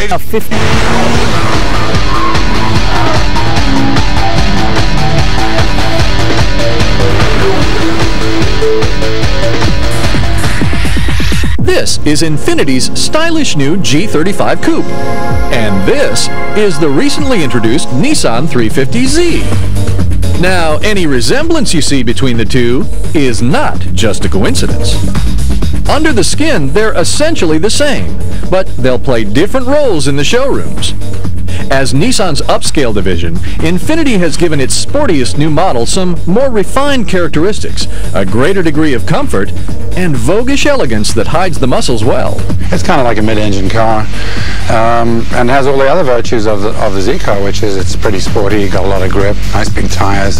A 50. This is Infinity's stylish new G35 Coupe. And this is the recently introduced Nissan 350Z. Now, any resemblance you see between the two is not just a coincidence. Under the skin, they're essentially the same, but they'll play different roles in the showrooms. As Nissan's upscale division, Infinity has given its sportiest new model some more refined characteristics, a greater degree of comfort, and voguish elegance that hides the muscles well. It's kind of like a mid-engine car, and has all the other virtues of the Z car, which is it's pretty sporty, got a lot of grip, nice big tires,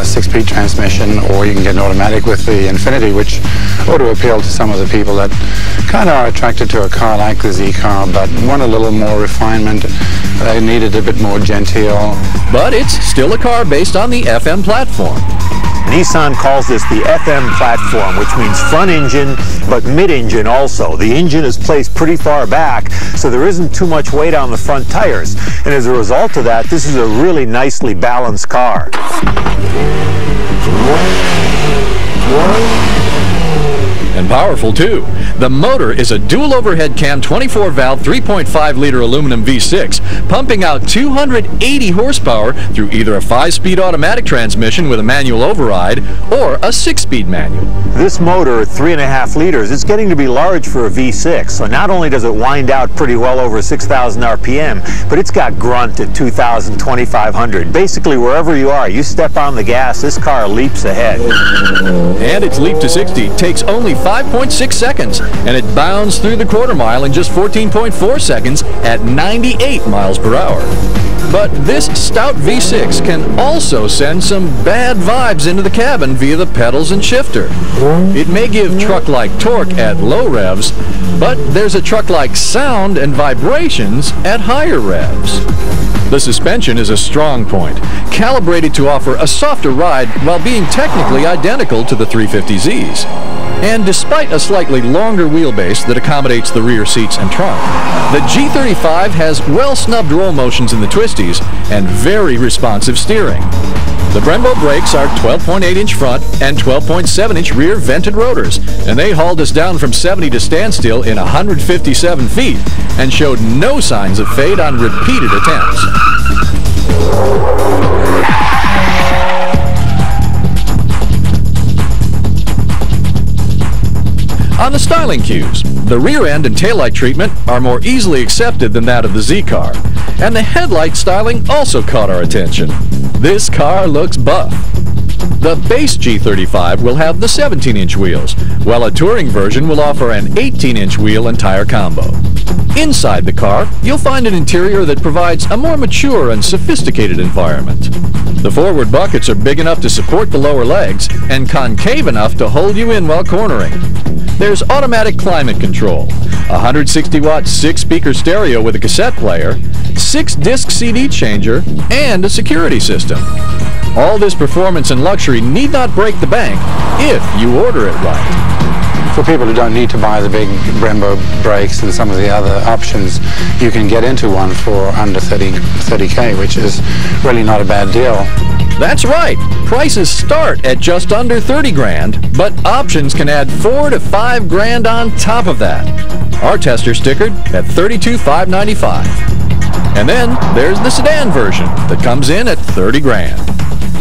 6-speed transmission, or you can get an automatic with the Infinity, which ought to appeal to some of the people that kind of are attracted to a car like the Z car, but want a little more refinement. They needed a bit more genteel. But it's still a car based on the FM platform. Nissan calls this the FM platform, which means front engine, but mid-engine also. The engine is placed pretty far back, so there isn't too much weight on the front tires. And as a result of that, this is a really nicely balanced car. And powerful too. The motor is a dual overhead cam 24-valve 3.5-liter aluminum V6, pumping out 280 horsepower through either a 5-speed automatic transmission with a manual override or a 6-speed manual. This motor at 3.5 liters, it's getting to be large for a V6, so not only does it wind out pretty well over 6,000 RPM, but it's got grunt at 2,000, 2,500. Basically, wherever you are, you step on the gas, this car leaps ahead. And its leap to 60 takes only 5.6 seconds, and it bounds through the quarter mile in just 14.4 seconds at 98 miles per hour. But this stout V6 can also send some bad vibes into the cabin via the pedals and shifter. It may give truck-like torque at low revs, but there's a truck-like sound and vibrations at higher revs. The suspension is a strong point, calibrated to offer a softer ride while being technically identical to the 350Zs. And despite a slightly longer wheelbase that accommodates the rear seats and trunk, the G35 has well-snubbed roll motions in the twisties and very responsive steering. The Brembo brakes are 12.8-inch front and 12.7-inch rear vented rotors, and they hauled us down from 70 to standstill in 157 feet and showed no signs of fade on repeated attempts. On the styling cues, the rear end and taillight treatment are more easily accepted than that of the Z car, and the headlight styling also caught our attention. This car looks buff. The base G35 will have the 17-inch wheels, while a touring version will offer an 18-inch wheel and tire combo. Inside the car, you'll find an interior that provides a more mature and sophisticated environment. The forward buckets are big enough to support the lower legs and concave enough to hold you in while cornering. There's automatic climate control, a 160-watt 6-speaker stereo with a cassette player, 6-disc CD changer, and a security system. All this performance and luxury need not break the bank if you order it right. For people who don't need to buy the big Brembo brakes and some of the other options, you can get into one for under 30K, which is really not a bad deal. That's right. Prices start at just under 30 grand, but options can add 4 to 5 grand on top of that. Our tester stickered at $32,595. And then there's the sedan version that comes in at 30 grand.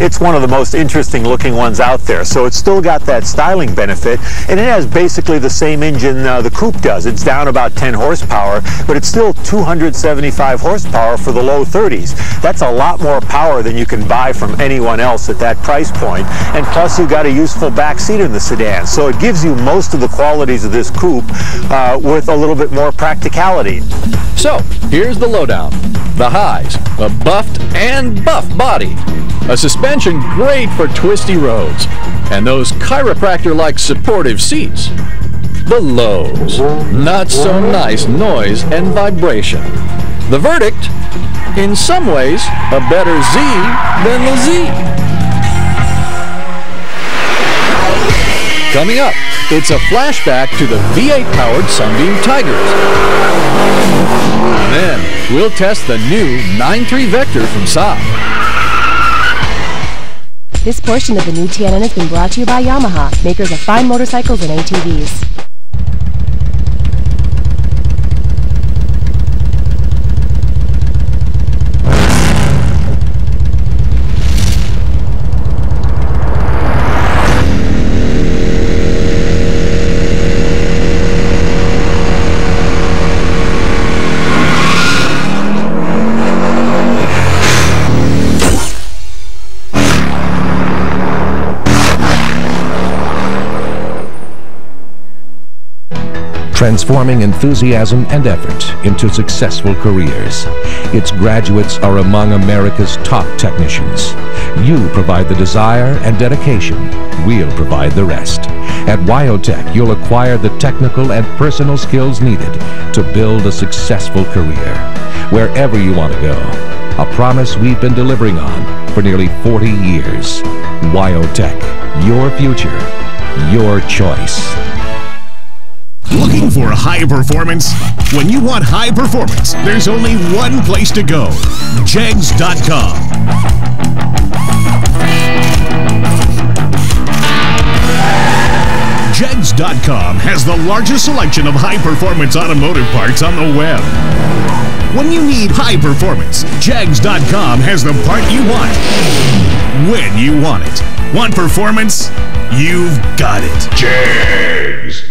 It's one of the most interesting looking ones out there, so it's still got that styling benefit, and it has basically the same engine the Coupe does. It's down about 10 horsepower, but it's still 275 horsepower for the low 30s. That's a lot more power than you can buy from anyone else at that price point, and plus you've got a useful back seat in the sedan, so it gives you most of the qualities of this Coupe with a little bit more practicality. So, here's the lowdown. The highs, a buffed and buff body, a suspension great for twisty roads, and those chiropractor-like supportive seats. The lows, not so nice noise and vibration. The verdict, in some ways, a better Z than the Z. Coming up, It's a flashback to the V8-powered Sunbeam Tigers. Then, we'll test the new 9.3 Vector from Saab. This portion of the new TNN has been brought to you by Yamaha, makers of fine motorcycles and ATVs. Transforming enthusiasm and effort into successful careers. Its graduates are among America's top technicians. You provide the desire and dedication. We'll provide the rest. At Wyotech, you'll acquire the technical and personal skills needed to build a successful career, wherever you want to go. A promise we've been delivering on for nearly 40 years. Wyotech, your future, your choice. Looking for high performance? When you want high performance, there's only one place to go. Jegs.com. Jegs.com has the largest selection of high-performance automotive parts on the web. When you need high performance, Jegs.com has the part you want, when you want it. Want performance? You've got it. Jegs.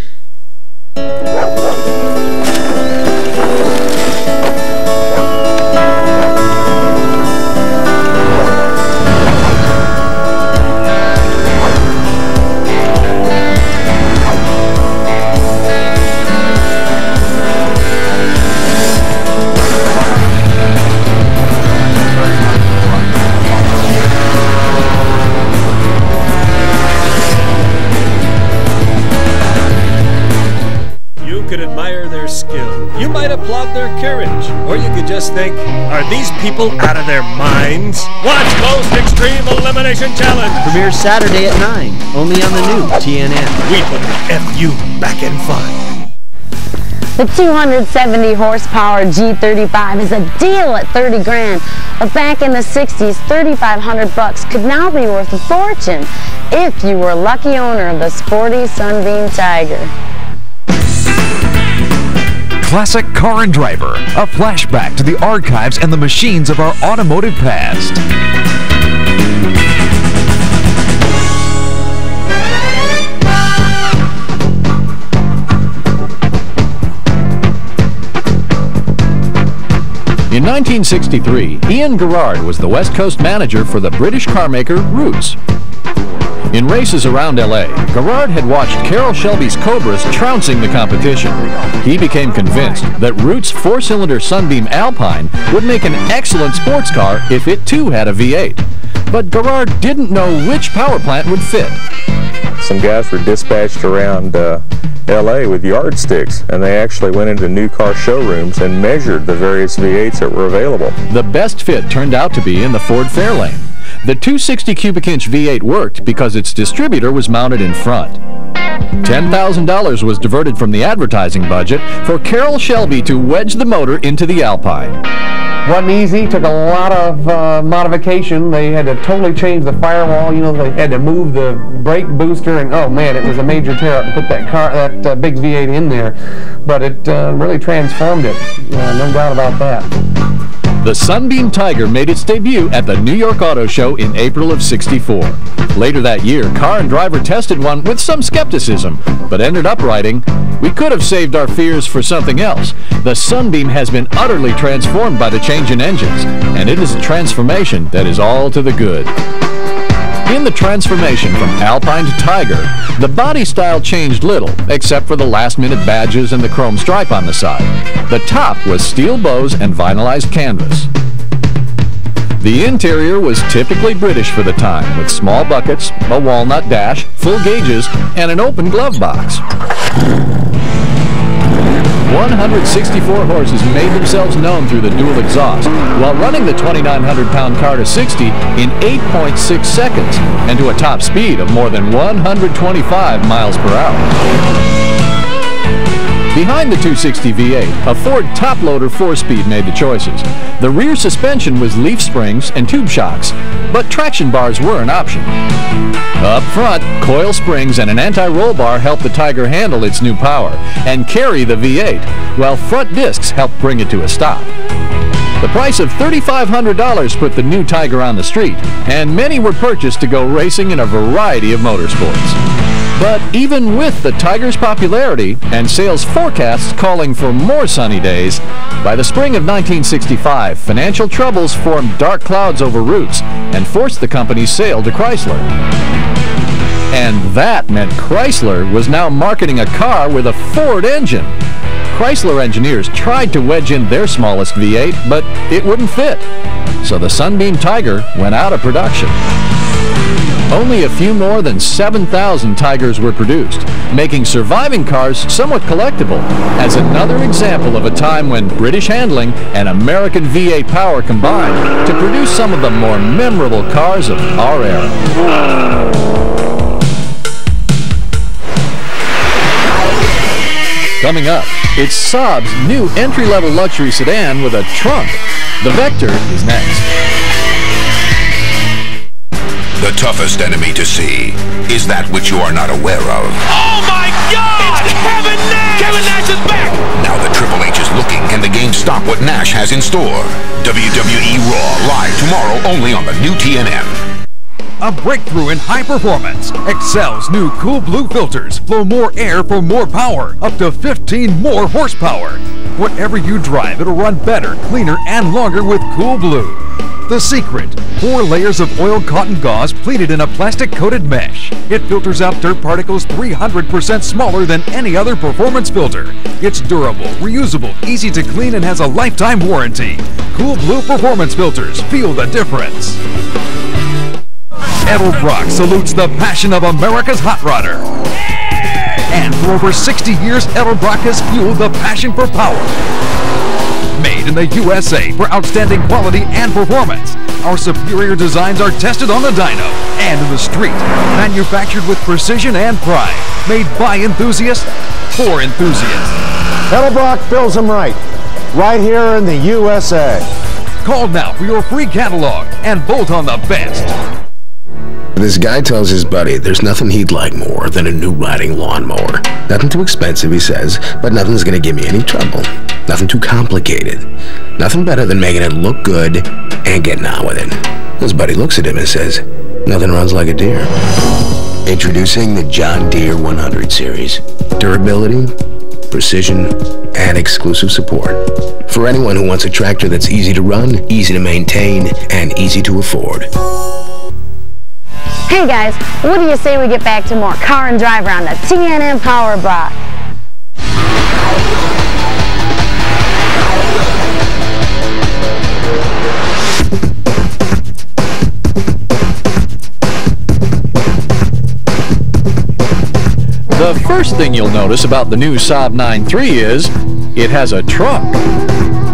You might applaud their courage, or you could just think, are these people out of their minds? Watch Most Extreme Elimination Challenge! Premieres Saturday at 9, only on the new TNN. We put the FU back in fun. The 270 horsepower G35 is a deal at 30 grand, but back in the 60s, 3,500 bucks could now be worth a fortune if you were a lucky owner of the sporty Sunbeam Tiger. Classic Car and Driver, a flashback to the archives and the machines of our automotive past. In 1963, Ian Gerrard was the West Coast manager for the British carmaker Roots. In races around L.A., Gerrard had watched Carroll Shelby's Cobras trouncing the competition. He became convinced that Roots' four-cylinder Sunbeam Alpine would make an excellent sports car if it too had a V8. But Gerrard didn't know which power plant would fit. Some guys were dispatched around L.A. with yardsticks, and they actually went into new car showrooms and measured the various V8s that were available. The best fit turned out to be in the Ford Fairlane. The 260 cubic inch V8 worked because its distributor was mounted in front. $10,000 was diverted from the advertising budget for Carroll Shelby to wedge the motor into the Alpine. Wasn't easy, took a lot of modification. They had to totally change the firewall, you know, they had to move the brake booster, and oh man, it was a major tear up to put that big V8 in there. But it really transformed it, no doubt about that. The Sunbeam Tiger made its debut at the New York Auto Show in April of '64. Later that year, Car and Driver tested one with some skepticism, but ended up writing, "We could have saved our fears for something else. The Sunbeam has been utterly transformed by the change in engines, and it is a transformation that is all to the good." In the transformation from Alpine to Tiger, the body style changed little, except for the last-minute badges and the chrome stripe on the side. The top was steel bows and vinylized canvas. The interior was typically British for the time, with small buckets, a walnut dash, full gauges, and an open glove box. 100 164 horses made themselves known through the dual exhaust, while running the 2,900-pound car to 60 in 8.6 seconds and to a top speed of more than 125 miles per hour. Behind the 260 V8, a Ford top-loader 4-speed made the choices. The rear suspension was leaf springs and tube shocks, but traction bars were an option. Up front, coil springs and an anti-roll bar helped the Tiger handle its new power and carry the V8, while front discs helped bring it to a stop. The price of $3,500 put the new Tiger on the street, and many were purchased to go racing in a variety of motorsports. But even with the Tiger's popularity and sales forecasts calling for more sunny days, by the spring of 1965, financial troubles formed dark clouds over routes and forced the company's sale to Chrysler. And that meant Chrysler was now marketing a car with a Ford engine. Chrysler engineers tried to wedge in their smallest V8, but it wouldn't fit. So the Sunbeam Tiger went out of production. Only a few more than 7,000 Tigers were produced, making surviving cars somewhat collectible, as another example of a time when British handling and American V8 power combined to produce some of the more memorable cars of our era. Coming up, it's Saab's new entry-level luxury sedan with a trunk. The Vector is next. The toughest enemy to see is that which you are not aware of. Oh my God! It's Kevin Nash! Kevin Nash is back! Now that Triple H is looking, can the game stop what Nash has in store? WWE Raw, live tomorrow only on the new TNN. A breakthrough in high performance. Excel's new Cool Blue filters flow more air for more power, up to 15 more horsepower. Whatever you drive, it'll run better, cleaner, and longer with Cool Blue. The secret, 4 layers of oiled cotton gauze pleated in a plastic-coated mesh. It filters out dirt particles 300% smaller than any other performance filter. It's durable, reusable, easy to clean, and has a lifetime warranty. Cool Blue performance filters. Feel the difference. Edelbrock salutes the passion of America's hot rodder. And for over 60 years, Edelbrock has fueled the passion for power. Made in the USA for outstanding quality and performance. Our superior designs are tested on the dyno and in the street. Manufactured with precision and pride. Made by enthusiasts for enthusiasts. Edelbrock builds them right here in the USA. Call now for your free catalog and vote on the best. This guy tells his buddy there's nothing he'd like more than a new riding lawnmower. Nothing too expensive, he says, but nothing's gonna give me any trouble. Nothing too complicated. Nothing better than making it look good and getting on with it. His buddy looks at him and says, nothing runs like a deer. Introducing the John Deere 100 series. Durability, precision, and exclusive support. For anyone who wants a tractor that's easy to run, easy to maintain, and easy to afford. Hey guys, what do you say we get back to more Car and Drive around the TNN Power Block? The first thing you'll notice about the new Saab 9-3 is it has a trunk.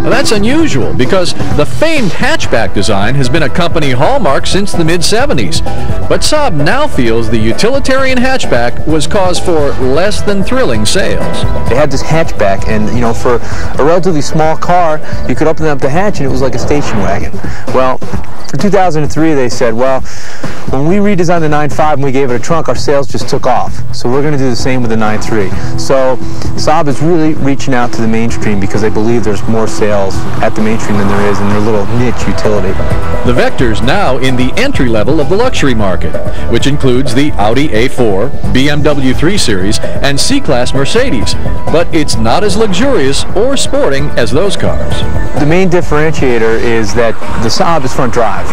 Now, that's unusual because the famed hatchback design has been a company hallmark since the mid-70s. But Saab now feels the utilitarian hatchback was cause for less than thrilling sales. They had this hatchback, and you know, for a relatively small car, you could open up the hatch and it was like a station wagon. Well, for 2003 they said, well, when we redesigned the 9.5 and we gave it a trunk, our sales just took off. So we're going to do the same with the 9.3. So Saab is really reaching out to the mainstream because they believe there's more sales at the mainstream than there is in their little niche utility. The Vector's now in the entry level of the luxury market, which includes the Audi A4, BMW 3 Series, and C-Class Mercedes. But it's not as luxurious or sporting as those cars. The main differentiator is that the Saab is front drive.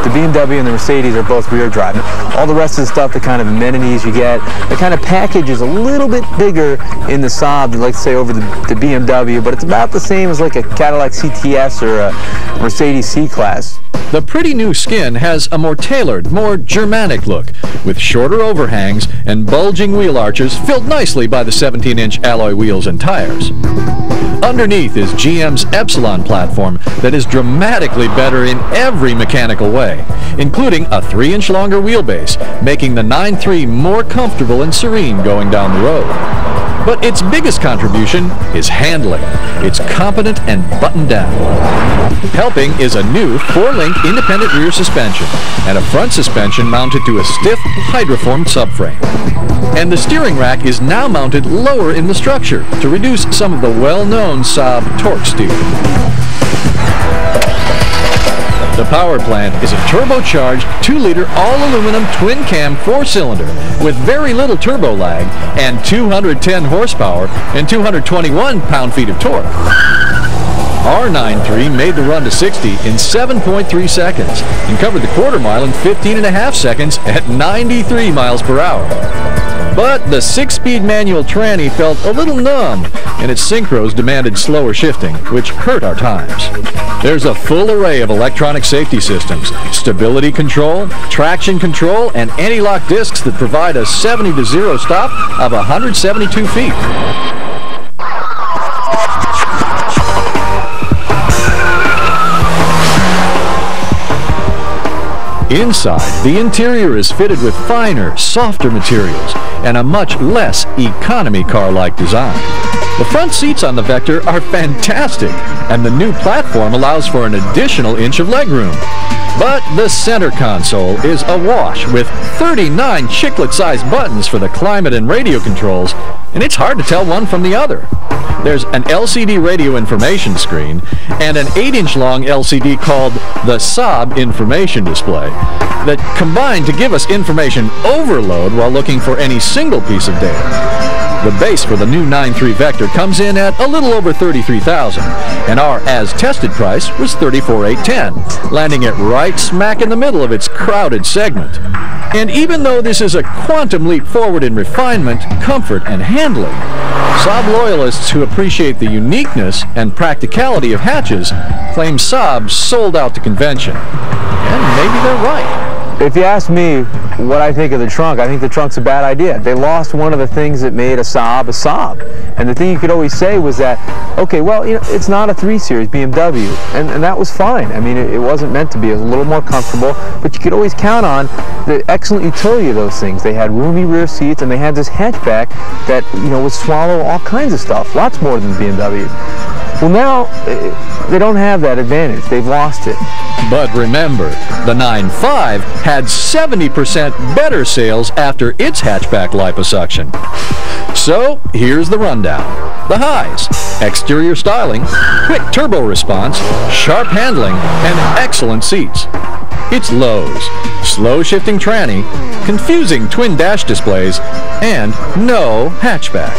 The BMW and the Mercedes are both rear drive. All the rest of the stuff, the kind of amenities you get, the kind of package is a little bit bigger in the Saab than, like, say, over the BMW, but it's about the same as like a Cadillac CTS or a Mercedes C-Class. The pretty new skin has a more tailored, more Germanic look, with shorter overhangs and bulging wheel arches filled nicely by the 17-inch alloy wheels and tires. Underneath is GM's Epsilon platform that is dramatically better in every mechanical way, including a 3-inch longer wheelbase, making the 9.3 more comfortable and serene going down the road. But its biggest contribution is handling. It's competent and buttoned down. Helping is a new 4-link independent rear suspension and a front suspension mounted to a stiff, hydroformed subframe. And the steering rack is now mounted lower in the structure to reduce some of the well-known Saab torque steer. The power plant is a turbocharged 2-liter all-aluminum twin-cam 4-cylinder with very little turbo lag and 210 horsepower and 221 pound-feet of torque. Our 9.3 made the run to 60 in 7.3 seconds and covered the quarter mile in 15.5 seconds at 93 miles per hour. But the 6-speed manual tranny felt a little numb, and its synchros demanded slower shifting, which hurt our times. There's a full array of electronic safety systems, stability control, traction control, and anti-lock discs that provide a 70-to-0 stop of 172 feet. Inside, the interior is fitted with finer, softer materials and a much less economy car-like design. The front seats on the Vector are fantastic, and the new platform allows for an additional inch of legroom. But the center console is awash with 39 chiclet-sized buttons for the climate and radio controls, and it's hard to tell one from the other. There's an LCD radio information screen and an 8-inch long LCD called the Saab Information Display that combine to give us information overload while looking for any single piece of data. The base for the new 9.3 Vector comes in at a little over $33,000, and our as-tested price was $34,810, landing it right smack in the middle of its crowded segment. And even though this is a quantum leap forward in refinement, comfort, and handling, Saab loyalists who appreciate the uniqueness and practicality of hatches claim Saab sold out to convention. And maybe they're right. If you ask me what I think of the trunk, I think the trunk's a bad idea. They lost one of the things that made a Saab. And the thing you could always say was that, okay, well, you know, it's not a 3 Series BMW, and that was fine. I mean, it wasn't meant to be. It was a little more comfortable, but you could always count on the excellent utility of those things. They had roomy rear seats, and they had this hatchback that, you know, would swallow all kinds of stuff, lots more than the BMW. Well, now, they don't have that advantage. They've lost it. But remember, the 9.5 had 70% better sales after its hatchback liposuction. So, here's the rundown. The highs: exterior styling, quick turbo response, sharp handling, and excellent seats. Its lows: slow shifting tranny, confusing twin dash displays, and no hatchback.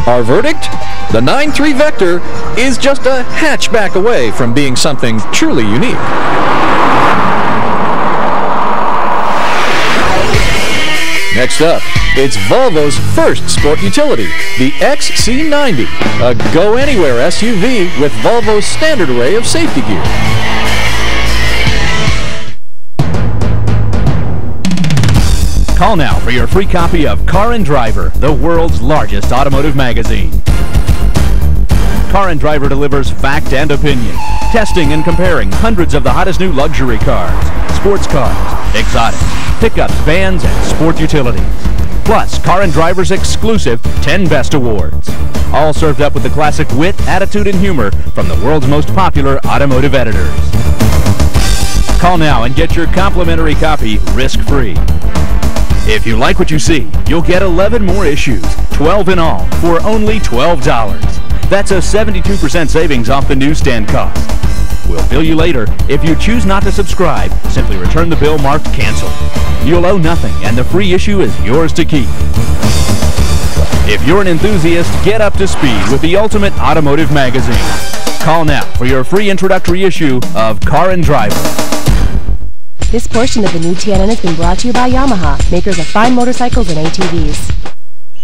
Our verdict? The 9.3 Vector is just a hatchback away from being something truly unique. Next up, it's Volvo's first sport utility, the XC90, a go-anywhere SUV with Volvo's standard array of safety gear. Call now for your free copy of Car and Driver, the world's largest automotive magazine. Car and Driver delivers fact and opinion, testing and comparing hundreds of the hottest new luxury cars, sports cars, exotics, pickups, vans, and sport utilities. Plus, Car and Driver's exclusive 10 Best Awards. All served up with the classic wit, attitude, and humor from the world's most popular automotive editors. Call now and get your complimentary copy risk-free. If you like what you see, you'll get 11 more issues, 12 in all, for only $12. That's a 72% savings off the newsstand cost. We'll bill you later. If you choose not to subscribe, simply return the bill marked cancel. You'll owe nothing, and the free issue is yours to keep. If you're an enthusiast, get up to speed with the ultimate automotive magazine. Call now for your free introductory issue of Car and Driver. This portion of the new TNN has been brought to you by Yamaha, makers of fine motorcycles and ATVs.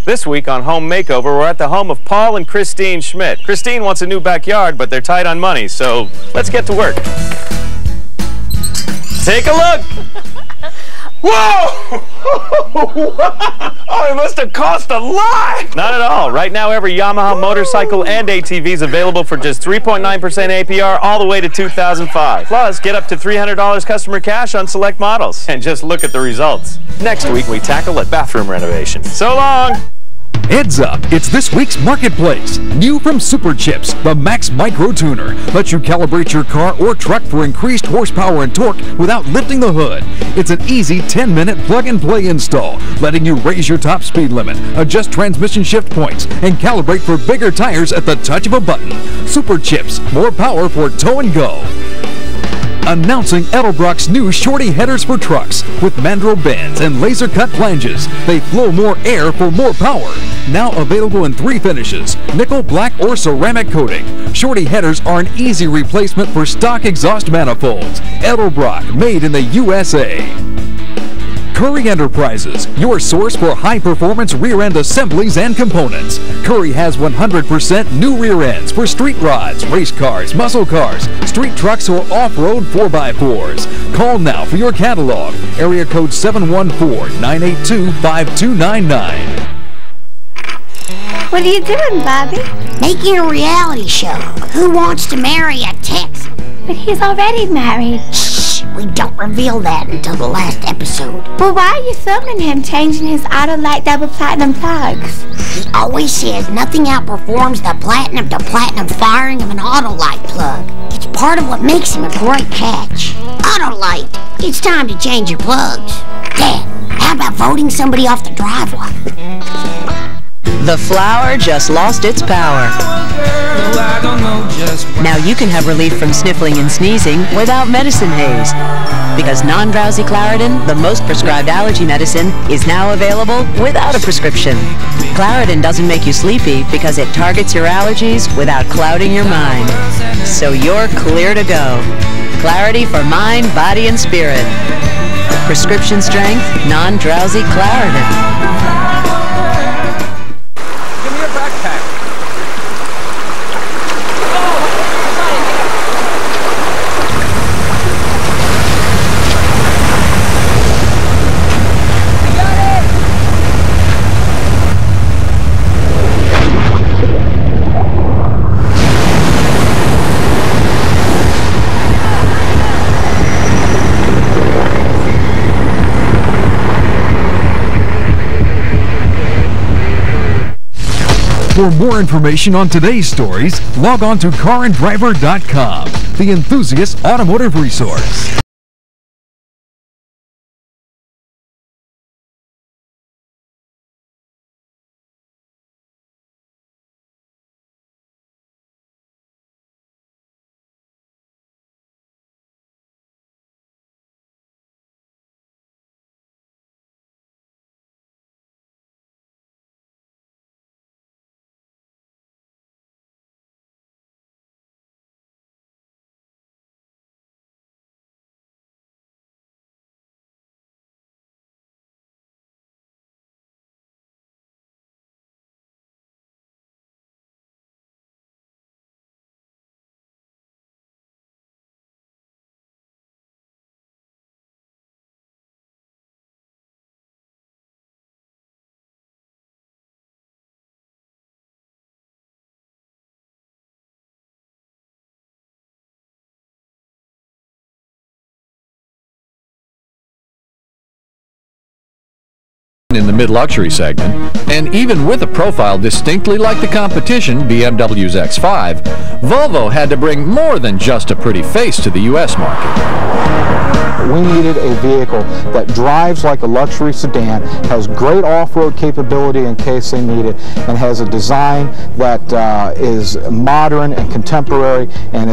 This week on Home Makeover, we're at the home of Paul and Christine Schmidt. Christine wants a new backyard, but they're tight on money, so let's get to work. Take a look. Whoa! Oh, it must have cost a lot! Not at all. Right now, every Yamaha motorcycle and ATV is available for just 3.9% APR all the way to 2005. Plus, get up to $300 customer cash on select models. And just look at the results. Next week, we tackle a bathroom renovation. So long! Heads up, it's this week's Marketplace. New from Super Chips, the Max Micro Tuner. Lets you calibrate your car or truck for increased horsepower and torque without lifting the hood. It's an easy 10-minute plug-and-play install, letting you raise your top speed limit, adjust transmission shift points, and calibrate for bigger tires at the touch of a button. Super Chips, more power for tow and go. Announcing Edelbrock's new shorty headers for trucks with mandrel bends and laser cut flanges. They flow more air for more power. Now available in 3 finishes, nickel, black, or ceramic coating. Shorty headers are an easy replacement for stock exhaust manifolds. Edelbrock, made in the USA. Curry Enterprises, your source for high-performance rear-end assemblies and components. Curry has 100% new rear ends for street rods, race cars, muscle cars, street trucks, or off-road 4x4s. Call now for your catalog. Area code 714-982-5299. What are you doing, Bobby? Making a reality show. Who Wants to Marry a Texan? But he's already married. Shh, we don't reveal that until the last episode. Well, why are you filming him changing his auto-light double platinum plugs? He always says nothing outperforms the platinum to platinum firing of an auto-light plug. It's part of what makes him a great catch. Auto-light, it's time to change your plugs. Dad, how about voting somebody off the driveway? The flower just lost its power. Now you can have relief from sniffling and sneezing without medicine haze. Because non-drowsy Claritin, the most prescribed allergy medicine, is now available without a prescription. Claritin doesn't make you sleepy because it targets your allergies without clouding your mind. So you're clear to go. Clarity for mind, body, and spirit. Prescription strength, non-drowsy Claritin. For more information on today's stories, log on to caranddriver.com, the enthusiast automotive resource. In the mid-luxury segment, and even with a profile distinctly like the competition, BMW's X5, Volvo had to bring more than just a pretty face to the U.S. market. We needed a vehicle that drives like a luxury sedan, has great off-road capability in case they need it, and has a design that is modern and contemporary and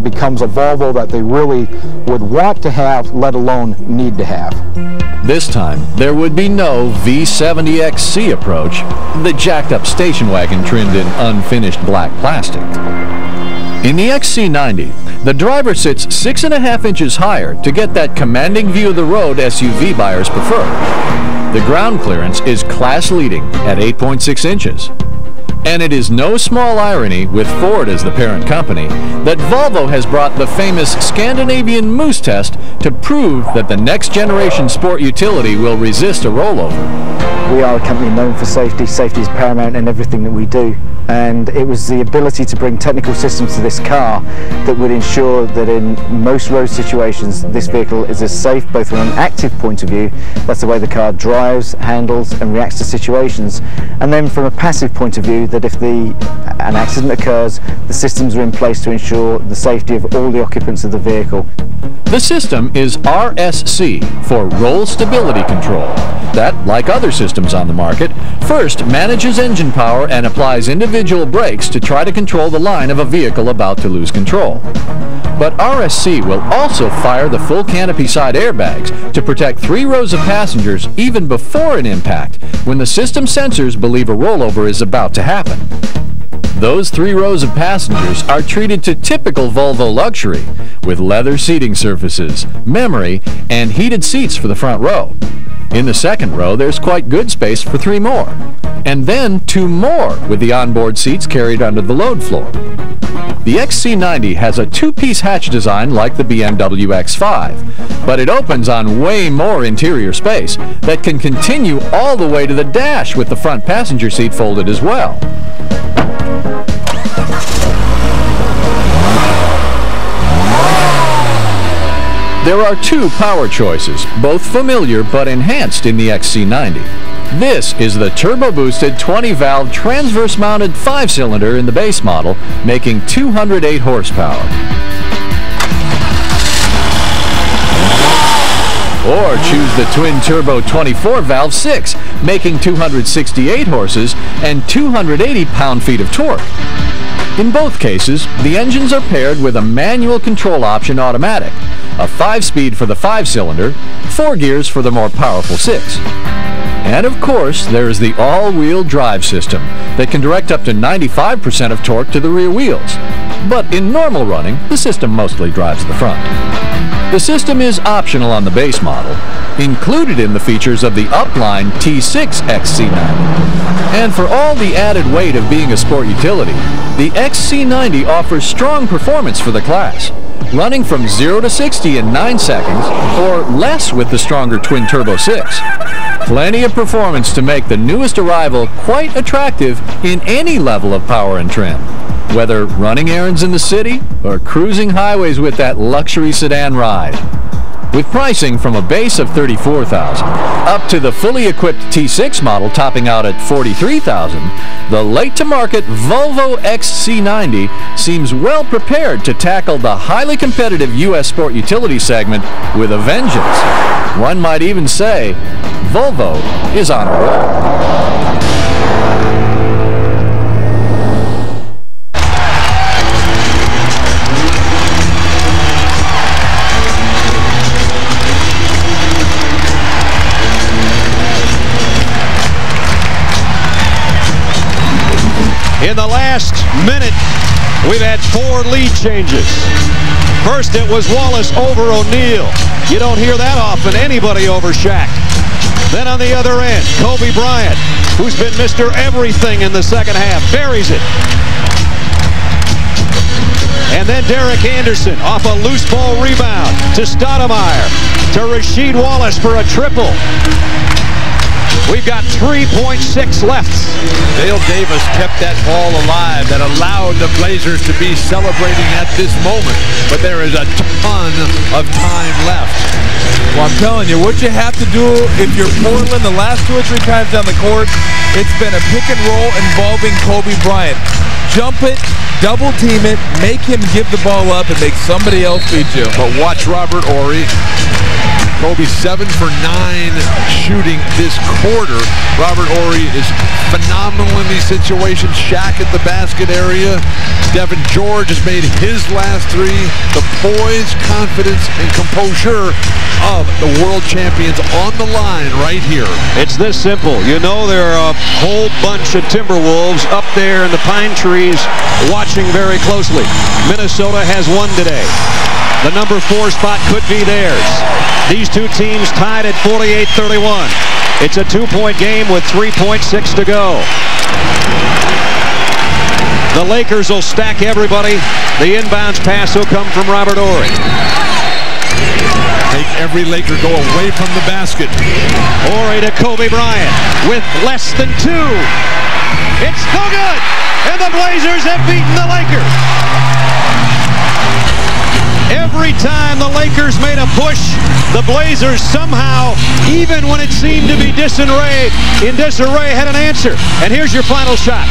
becomes a Volvo that they really would want to have, let alone need to have. This time, there would be no V70XC approach, the jacked-up station wagon trimmed in unfinished black plastic. In the XC90, the driver sits 6.5 inches higher to get that commanding view of the road SUV buyers prefer. The ground clearance is class-leading at 8.6 inches. And it is no small irony, with Ford as the parent company, that Volvo has brought the famous Scandinavian Moose test to prove that the next generation sport utility will resist a rollover. We are a company known for safety. Safety is paramount in everything that we do. And it was the ability to bring technical systems to this car that would ensure that in most road situations this vehicle is as safe both from an active point of view, that's the way the car drives, handles and reacts to situations, and then from a passive point of view, that if an accident occurs, the systems are in place to ensure the safety of all the occupants of the vehicle. The system is RSC, for Roll Stability Control. That, like other systems on the market, first manages engine power and applies individual brakes to try to control the line of a vehicle about to lose control. But RSC will also fire the full canopy side airbags to protect 3 rows of passengers even before an impact, when the system sensors believe a rollover is about to happen. Those 3 rows of passengers are treated to typical Volvo luxury, with leather seating surfaces, memory, and heated seats for the front row. In the second row, there's quite good space for 3 more. And then 2 more with the onboard seats carried under the load floor. The XC90 has a 2-piece hatch design like the BMW X5, but it opens on way more interior space that can continue all the way to the dash with the front passenger seat folded as well. There are 2 power choices, both familiar but enhanced in the XC90. This is the turbo-boosted 20-valve transverse-mounted 5-cylinder in the base model, making 208 horsepower. Or choose the twin-turbo 24-valve 6, making 268 horses and 280 pound-feet of torque. In both cases, the engines are paired with a manual control option automatic, a 5-speed for the 5-cylinder, 4 gears for the more powerful 6. And of course, there's the all-wheel drive system that can direct up to 95% of torque to the rear wheels. But in normal running, the system mostly drives the front. The system is optional on the base model, included in the features of the upline T6 XC90. And for all the added weight of being a sport utility, the XC90 offers strong performance for the class, running from 0 to 60 in 9 seconds, or less with the stronger twin-turbo 6. Plenty of performance to make the newest arrival quite attractive in any level of power and trim, whether running errands in the city or cruising highways with that luxury sedan ride. With pricing from a base of $34,000 up to the fully equipped T6 model topping out at $43,000, the late-to-market Volvo XC90 seems well prepared to tackle the highly competitive U.S. sport utility segment with a vengeance. One might even say, Volvo is on a roll. In the last minute, we've had 4 lead changes. First, it was Wallace over O'Neill. You don't hear that often, anybody over Shaq. Then on the other end, Kobe Bryant, who's been Mr. Everything in the second half, buries it. And then Derek Anderson off a loose ball rebound to Stoudemire, to Rasheed Wallace for a triple. We've got 3.6 left. Dale Davis kept that ball alive that allowed the Blazers to be celebrating at this moment. But there is a ton of time left. Well, I'm telling you, what you have to do if you're Portland the last 2 or 3 times down the court, it's been a pick and roll involving Kobe Bryant. Jump it, double team it, make him give the ball up and make somebody else beat you. But watch Robert Horry. Kobe 7 for 9 shooting this quarter. Robert Horry is phenomenal in these situations. Shaq at the basket area. Devin George has made his last 3. The poise, confidence, and composure of the world champions on the line right here. It's this simple. You know there are a whole bunch of Timberwolves up there in the pine trees watching very closely. Minnesota has won today. The number 4 spot could be theirs. These 2 teams tied at 48-31. It's a 2-point game with 3.6 to go. The Lakers will stack everybody. The inbounds pass will come from Robert Horry. Make every Laker go away from the basket. Horry to Kobe Bryant with less than 2. It's no good, and the Blazers have beaten the Lakers. Every time the Lakers made a push, the Blazers somehow, even when it seemed to be in disarray, had an answer. And here's your final shot.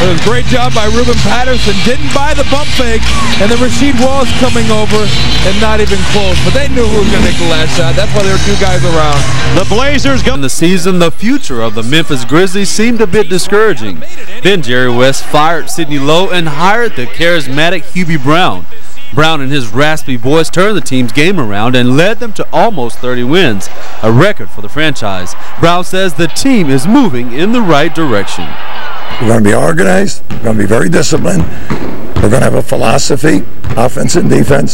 It was a great job by Ruben Patterson. Didn't buy the bump fake, and then Rasheed Wallace coming over and not even close. But they knew who was going to make the last shot. That's why there were 2 guys around. The Blazers go. In the season, the future of the Memphis Grizzlies seemed a bit discouraging. Then Jerry West fired Sidney Lowe and hired the charismatic Hubie Brown. Brown and his raspy voice turned the team's game around and led them to almost 30 wins, a record for the franchise. Brown says the team is moving in the right direction. We're going to be organized. We're going to be very disciplined. We're going to have a philosophy, offense and defense.